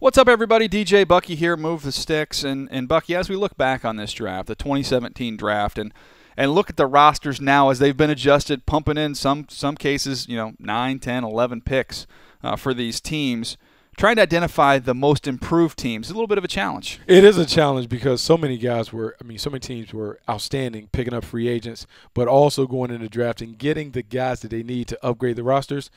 What's up, everybody? DJ Bucky here, Move the Sticks. And Bucky, as we look back on this draft, the 2017 draft, and look at the rosters now as they've been adjusted, pumping in some cases, 9, 10, 11 picks for these teams, trying to identify the most improved teams is a little bit of a challenge. It is a challenge because so many teams were outstanding, picking up free agents, but also going into draft and getting the guys that they need to upgrade the rosters.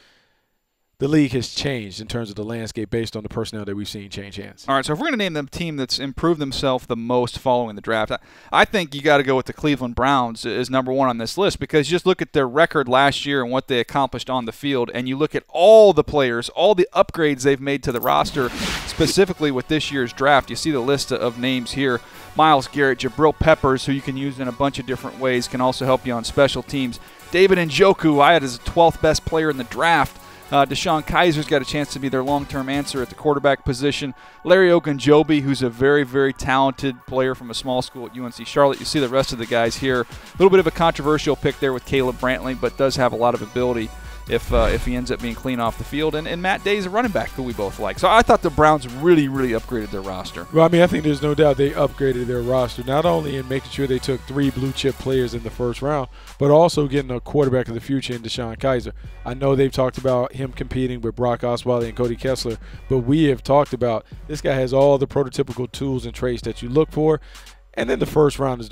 The league has changed in terms of the landscape based on the personnel that we've seen change hands. All right, so if we're going to name the team that's improved themselves the most following the draft, I think you got to go with the Cleveland Browns as number one on this list, because you just look at their record last year and what they accomplished on the field, and you look at all the players, all the upgrades they've made to the roster, specifically with this year's draft. You see the list of names here. Myles Garrett, Jabril Peppers, who you can use in a bunch of different ways, can also help you on special teams. David Njoku, I had as the 12th best player in the draft. Deshaun Kaiser's got a chance to be their long-term answer at the quarterback position. Larry Ogunjobi, who's a very, very talented player from a small school at UNC Charlotte. You see the rest of the guys here. A little bit of a controversial pick there with Caleb Brantley, but does have a lot of ability if he ends up being clean off the field. And Matt Day's a running back who we both like. So I thought the Browns really, really upgraded their roster. Well, I think there's no doubt they upgraded their roster, not only in making sure they took 3 blue-chip players in the first round, but also getting a quarterback of the future in Deshaun Kaiser. I know they've talked about him competing with Brock Osweiler and Cody Kessler, but we have talked about this guy has all the prototypical tools and traits that you look for. And then the first rounders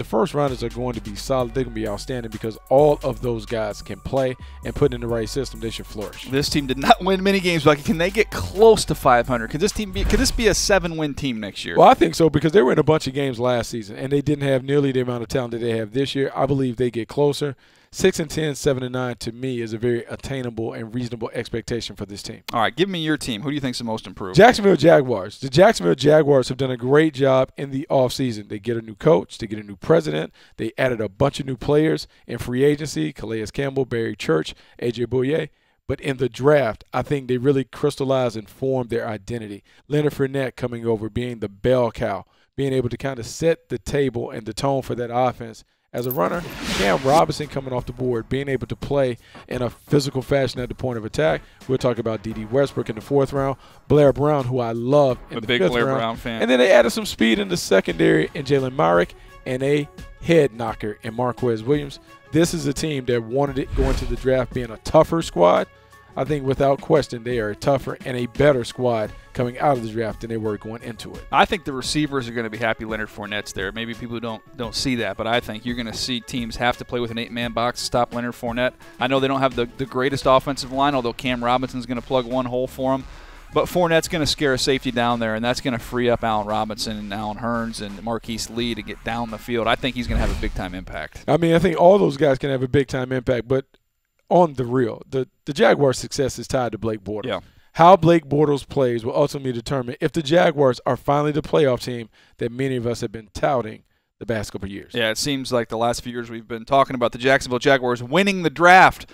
are going to be solid. They're going to be outstanding because all of those guys can play, and put in the right system, they should flourish. This team did not win many games, but can they get close to 500? Could this be a 7-win team next year? Well, I think so, because they were in a bunch of games last season, and they didn't have nearly the amount of talent that they have this year. I believe they get closer. 6-10, 7-9 to me is a very attainable and reasonable expectation for this team. All right, give me your team. Who do you think is the most improved? Jacksonville Jaguars. The Jacksonville Jaguars have done a great job in the offseason. They get a new coach. They get a new president. They added a bunch of new players in free agency: Calais Campbell, Barry Church, A.J. Bouye. But in the draft, I think they really crystallized and formed their identity. Leonard Fournette coming over, being the bell cow, being able to kind of set the table and the tone for that offense. As a runner, Cam Robinson coming off the board, being able to play in a physical fashion at the point of attack. We'll talk about D.D. Westbrook in the 4th round. Blair Brown, who I love in the 5th round. A big Blair Brown fan. And then they added some speed in the secondary in Jalen Myrick and a head knocker in Marquez Williams. This is a team that wanted it going to the draft being a tougher squad. I think without question they are a tougher and a better squad coming out of the draft than they were going into it. I think the receivers are going to be happy Leonard Fournette's there. Maybe people don't see that, but I think you're going to see teams have to play with an 8-man box to stop Leonard Fournette. I know they don't have the greatest offensive line, although Cam Robinson's going to plug one hole for him. But Fournette's going to scare a safety down there, and that's going to free up Allen Robinson and Allen Hurns and Marquise Lee to get down the field. I think he's going to have a big-time impact. I think all those guys can have a big-time impact, but on the real, the Jaguars' success is tied to Blake Bortles. Yeah. How Blake Bortles plays will ultimately determine if the Jaguars are finally the playoff team that many of us have been touting the past couple of years. Yeah, it seems like the last few years we've been talking about the Jacksonville Jaguars winning the draft.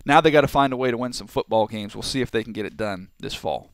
Now they got to find a way to win some football games. We'll see if they can get it done this fall.